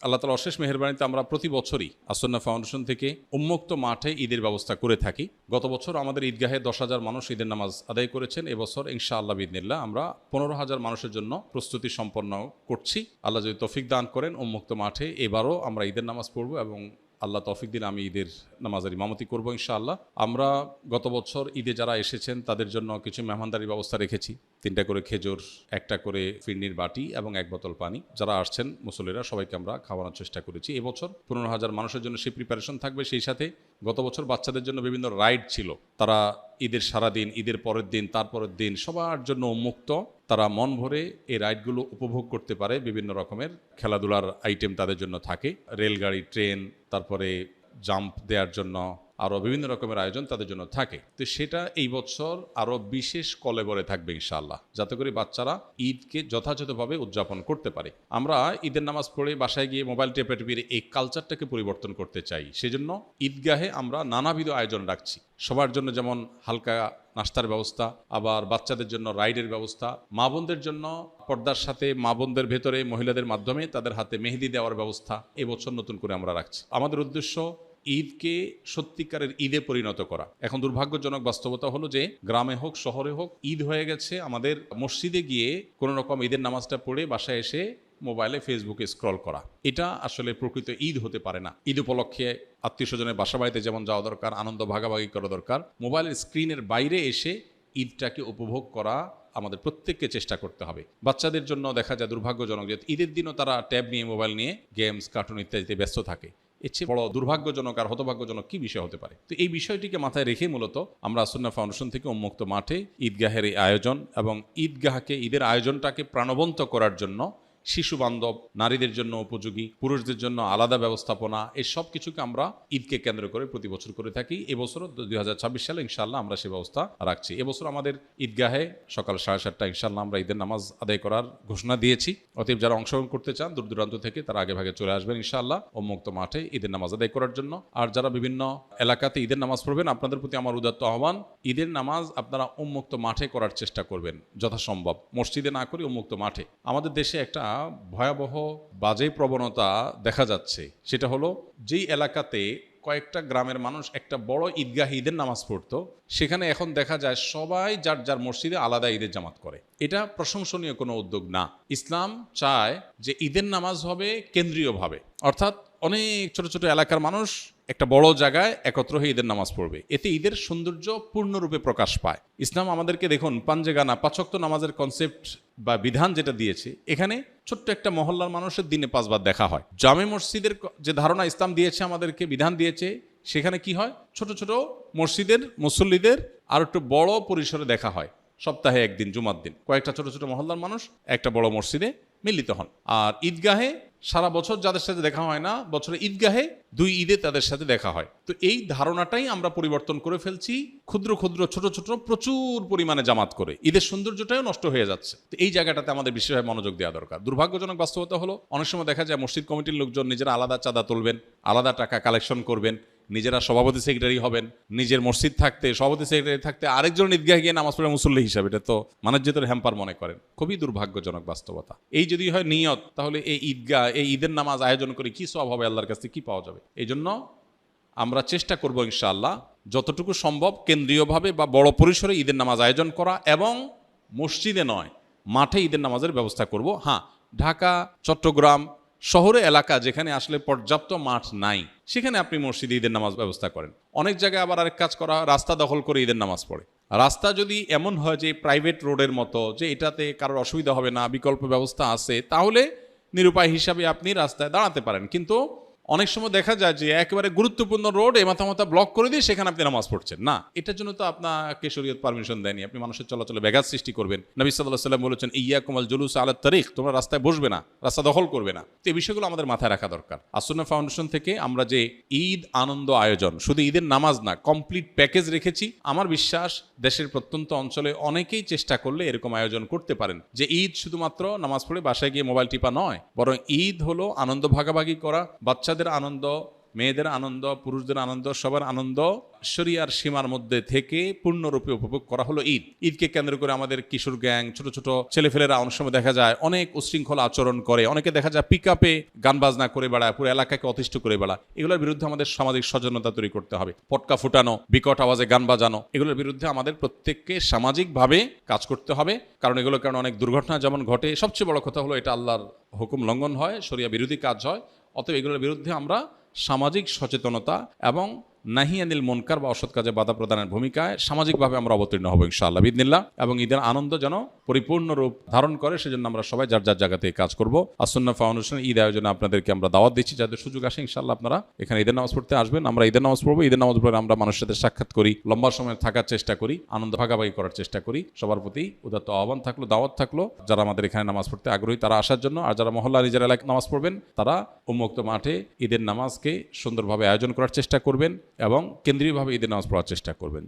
আল্লাহ তাআলার অশেষ মেহেরবানিতে আমরা প্রতি বছরই আসন্না ফাউন্ডেশন থেকে উন্মুক্ত মাঠে ঈদের ব্যবস্থা করে থাকি। গত বছর আমাদের ঈদগাহে 10,000 মানুষ ঈদের নামাজ আদায় করেছেন। এবছর ইনশাআল্লাহ বিইذনিল্লাহ আমরা 15,000 মানুষের জন্য প্রস্তুতি সম্পন্ন করছি। আল্লাহ যদি তৌফিক দান করেন উন্মুক্ত মাঠে এবারও আমরা ঈদের নামাজ পড়ব এবং আল্লাহ তৌফিক দিলে আমি ঈদের নামাজের ইমামতি করব ইনশাআল্লাহ। আমরা গত বছর ঈদে যারা এসেছেন তাদের জন্য কিছু মেহমানদারির ব্যবস্থা রেখেছি। 3টা করে খেজুর, 1টা করে ফিরনির বাটি এবং 1 বোতল পানি। যারা আসছেন মুসল্লিরা সবাইকে আমরা খাওয়ানোর চেষ্টা করেছি। এবছর 15,000 মানুষের জন্য সেই প্রিপারেশন থাকবে। সেই সাথে গত বছর বাচ্চাদের জন্য বিভিন্ন রাইড ছিল। তারা ঈদের সারাদিন, ঈদের পরের দিন, তারপরের দিন সবার জন্য উন্মুক্ত। তারা মন ভরে এই রাইডগুলো উপভোগ করতে পারে। বিভিন্ন রকমের খেলাধুলার আইটেম তাদের জন্য থাকে। রেলগাড়ি, ট্রেন, তারপরে জাম্প দেওয়ার জন্য আরও বিভিন্ন রকমের আয়োজন তাদের জন্য থাকে। তো সেটা এই বছর আরও বিশেষ কলেবরে থাকবে ইনশাআল্লাহ, যাতে করে বাচ্চারা ঈদকে যথাযথভাবে উদযাপন করতে পারে। আমরা ঈদের নামাজ পড়ে বাসায় গিয়ে মোবাইল টেপাটেপির এই কালচারটাকে পরিবর্তন করতে চাই। সেজন্য ঈদগাহে আমরা নানাবিধ আয়োজন রাখছি। সবার জন্য যেমন হালকা নাস্তার ব্যবস্থা, আবার বাচ্চাদের জন্য রাইডের ব্যবস্থা, মা বোনদের জন্য পর্দার সাথে মা বোনদের ভেতরে মহিলাদের মাধ্যমে তাদের হাতে মেহেদি দেওয়ার ব্যবস্থা এবছর নতুন করে আমরা রাখছি। আমাদের উদ্দেশ্য ঈদকে সত্যিকারের ঈদে পরিণত করা। এখন দুর্ভাগ্যজনক বাস্তবতা হলো যে গ্রামে হোক শহরে হোক ঈদ হয়ে গেছে আমাদের মসজিদে গিয়ে কোনো রকম ঈদের নামাজটা পড়ে বাসায় এসে মোবাইলে ফেসবুকে স্ক্রল করা। এটা আসলে প্রকৃত ঈদ হতে পারে না। ঈদ উপলক্ষে আত্মীয় স্বজনের বাসা বাড়িতে যেমন যাওয়া দরকার, আনন্দ ভাগাভাগি করা দরকার, মোবাইলের স্ক্রিনের বাইরে এসে ঈদটাকে উপভোগ করা আমাদের প্রত্যেককে চেষ্টা করতে হবে। বাচ্চাদের জন্য দেখা যায় দুর্ভাগ্যজনক যে ঈদের দিনও তারা ট্যাব নিয়ে, মোবাইল নিয়ে গেমস, কার্টুন ইত্যাদিতে ব্যস্ত থাকে। এর চেয়ে বড় দুর্ভাগ্যজনক আর হতভাগ্যজনক কি বিষয় হতে পারে? তো এই বিষয়টিকে মাথায় রেখে মূলত আমরা সুন্নাহ ফাউন্ডেশন থেকে উন্মুক্ত মাঠে ঈদগাহের এই আয়োজন এবং ঈদগাহকে, ঈদের আয়োজনটাকে প্রাণবন্ত করার জন্য শিশু বান্ধব, নারীদের জন্য উপযোগী, পুরুষদের জন্য আলাদা ব্যবস্থাপনা, এই সব কিছুকে আমরা ঈদকে কেন্দ্র করে প্রতি বছর করে থাকি। এবছরও 2026 সালে ইনশাআল্লাহ আমরা সে ব্যবস্থা রাখছি। এবছর আমাদের ঈদগাহে সকাল 7:30 ইনশাআল্লাহ আমরা ঈদের নামাজ আদায় করার ঘোষণা দিয়েছি। অতএব যারা অংশগ্রহণ করতে চান দূর দূরান্ত থেকে তারা আগে ভাগে চলে আসবেন ইনশাআল্লাহ উন্মুক্ত মাঠে ঈদের নামাজ আদায় করার জন্য। আর যারা বিভিন্ন এলাকাতে ঈদের নামাজ পড়বেন, আপনাদের প্রতি আমার উদাত্ত আহ্বান, ঈদের নামাজ আপনারা উন্মুক্ত মাঠে করার চেষ্টা করবেন যথাসম্ভব, মসজিদে না করে উন্মুক্ত মাঠে। আমাদের দেশে একটা ভয়াবহ বাজে প্রবণতা দেখা যাচ্ছে। সেটা হলো যেই এলাকাতে কয়েকটা গ্রামের মানুষ একটা বড় ঈদগাহ ঈদের নামাজ পড়তো, সেখানে এখন দেখা যায় সবাই যার যার মসজিদে আলাদা ঈদের জামাত করে। এটা প্রশংসনীয় কোনো উদ্যোগ না। ইসলাম চায় যে ঈদের নামাজ হবে কেন্দ্রীয়ভাবে, অর্থাৎ অনেক ছোট ছোট এলাকার মানুষ একটা বড় জায়গায় একত্র হয়ে ঈদের নামাজ পড়বে। এতে ঈদের সৌন্দর্য পূর্ণরূপে প্রকাশ পায়। ইসলাম আমাদেরকে দেখুন পাঞ্জেগানা 5 ওয়াক্ত নামাজের কনসেপ্ট বা বিধান যেটা দিয়েছে, এখানে ছোট্ট একটা মহল্লার মানুষের দিনে 5 বার দেখা হয়। জামে মসজিদের যে ধারণা ইসলাম দিয়েছে, আমাদেরকে বিধান দিয়েছে, সেখানে কি হয়, ছোট ছোট মসজিদের মুসল্লিদের আর একটু বড় পরিসরে দেখা হয়। সপ্তাহে একদিন জুমার দিন কয়েকটা ছোট ছোট মহল্লার মানুষ একটা বড় মসজিদে মিলিত হন। আর ঈদগাহে সারা বছর যাদের সাথে দেখা হয় না, বছরে ঈদগাহে 2 ঈদে তাদের সাথে দেখা হয়। তো এই ধারণাটাই আমরা পরিবর্তন করে ফেলছি। ক্ষুদ্র ক্ষুদ্র ছোট ছোট প্রচুর পরিমাণে জামাত করে ঈদের সৌন্দর্যটাও নষ্ট হয়ে যাচ্ছে। তো এই জায়গাটাতে আমাদের বিশেষভাবে মনোযোগ দেওয়া দরকার। দুর্ভাগ্যজনক বাস্তবতা হলো অনেক সময় দেখা যায় মসজিদ কমিটির লোকজন নিজেরা আলাদা চাঁদা তুলবেন, আলাদা টাকা কালেকশন করবেন, নিজেরা সভাপতি সেক্রেটারি হবেন, নিজের মসজিদ থাকতে সভাপতি সেক্রেটারি থাকতে আরেকজন ঈদগাহে গিয়ে নামাজ পড়ে মুসল্লি হিসাবে, এটা তো মানুষের হ্যাম্পার মনে করেন। খুবই দুর্ভাগ্যজনক বাস্তবতা। এই যদি হয় নিয়ত, তাহলে এই ঈদগাহ, এই ঈদের নামাজ আয়োজন করে কি সওয়াব হবে, আল্লাহর কাছে কি পাওয়া যাবে? এই জন্য আমরা চেষ্টা করব ইনশাআল্লাহ যতটুকু সম্ভব কেন্দ্রীয়ভাবে বা বড় পরিসরে ঈদের নামাজ আয়োজন করা, এবং মসজিদে নয় মাঠে ঈদের নামাজের ব্যবস্থা করব। হ্যাঁ, ঢাকা, চট্টগ্রাম শহরে এলাকা যেখানে আসলে পর্যাপ্ত মাঠ নাই, সেখানে আপনি মসজিদে ঈদের নামাজ ব্যবস্থা করেন। অনেক জায়গায় আবার আরেক কাজ করা, রাস্তা দখল করে ঈদের নামাজ পড়ে। রাস্তা যদি এমন হয় যে প্রাইভেট রোডের মতো, যে এটাতে কারোর অসুবিধা হবে না, বিকল্প ব্যবস্থা আছে, তাহলে নিরুপায় হিসাবে আপনি রাস্তায় দাঁড়াতে পারেন। কিন্তু অনেক সময় দেখা যায় যে একেবারে গুরুত্বপূর্ণ রোড মাথা ব্লক করে দিয়ে সেখানে আপনি নামাজ পড়ছেন না। এটার জন্য তো আপনাকে শরীয়ত পারমিশন দেয়নি। আপনি মানুষের চলাচলে ব্যাঘাত সৃষ্টি করবেন। নবী সাল্লাল্লাহু আলাইহি ওয়াসাল্লাম বলেছেন, ইয়াকুম আল জুলুস আলা তারিক, তোমরা রাস্তায় বসবে না, রাস্তা দখল করবে না। তো এই বিষয়গুলো আমাদের মাথায় রাখা দরকার। সুন্নাহ ফাউন্ডেশন থেকে আমরা যে ঈদ আনন্দ আয়োজন, শুধু ঈদের নামাজ না, কমপ্লিট প্যাকেজ রেখেছি। আমার বিশ্বাস দেশের প্রত্যন্ত অঞ্চলে অনেকেই চেষ্টা করলে এরকম আয়োজন করতে পারেন, যে ঈদ শুধুমাত্র নামাজ পড়ে বাসায় গিয়ে মোবাইল টিপা নয়, বরং ঈদ হলো আনন্দ ভাগাভাগি করা, বাচ্চাদের আনন্দ মেয়েদের আনন্দ, পুরুষদের আনন্দ, সবার আনন্দ শরিয়ার সীমার মধ্যে থেকে পূর্ণরূপে উপভোগ করা হলো ঈদ। ঈদকে কেন্দ্র করে আমাদের কিশোর গ্যাং, ছোট ছোট ছেলেফেলেরা অনেক সময় দেখা যায় অনেক উশৃঙ্খল আচরণ করে, অনেকে দেখা যায় পিক আপে গান বাজনা করে বেড়ায়, পুরো এলাকাকে অতিষ্ঠ করে বেড়ায়। এগুলোর বিরুদ্ধে আমাদের সামাজিক সচেতনতা তৈরি করতে হবে। পটকা ফুটানো, বিকট আওয়াজে গান বাজানো, এগুলোর বিরুদ্ধে আমাদের প্রত্যেককে সামাজিকভাবে কাজ করতে হবে। কারণ এগুলোর কারণে অনেক দুর্ঘটনা যেমন ঘটে, সবচেয়ে বড় কথা হলো এটা আল্লাহর হুকুম লঙ্ঘন হয়, শরিয়া বিরোধী কাজ হয়। অতএব এগুলোর বিরুদ্ধে আমরা সামাজিক সচেতনতা এবং নাহি আনিল মুনকার বা অসৎ কাজে বাধা প্রদানের ভূমিকায় সামাজিকভাবে আমরা অবতীর্ণ হব ইনশাআল্লাহ বিইذনিল্লাহ। এবং ঈদের আনন্দ যেন পরিপূর্ণ রূপ ধারণ করে, সেজন্য আমরা সবাই যার যার জায়গা থেকে কাজ করব। আসুন্নাহ ফাউন্ডেশন ঈদ আয়োজনে আপনাদেরকে আমরা দাওয়াত দিচ্ছি, যাদের সুযোগ আসে ইনশাআল্লাহ আপনারা এখানে ঈদের নামাজ পড়তে আসবেন। আমরা ঈদের নামাজ পড়বো, ঈদের নামাজ পড়ে আমরা মানুষের সাথে সাক্ষাৎ করি, লম্বা সময় থাকার চেষ্টা করি, আনন্দ ভাগাভাগি করার চেষ্টা করি। সবার প্রতি উদাত্ত আহ্বান থাকলো, দাওয়াত থাকলো, যারা আমাদের এখানে নামাজ পড়তে আগ্রহী তারা আসার জন্য। আর যারা মহল্লা নিজের এলাকায় নামাজ পড়বেন তারা উন্মুক্ত মাঠে ঈদের নামাজকে সুন্দরভাবে আয়োজন করার চেষ্টা করবেন এবং কেন্দ্রীয়ভাবে ঈদের নামাজ পড়ার চেষ্টা করবেন।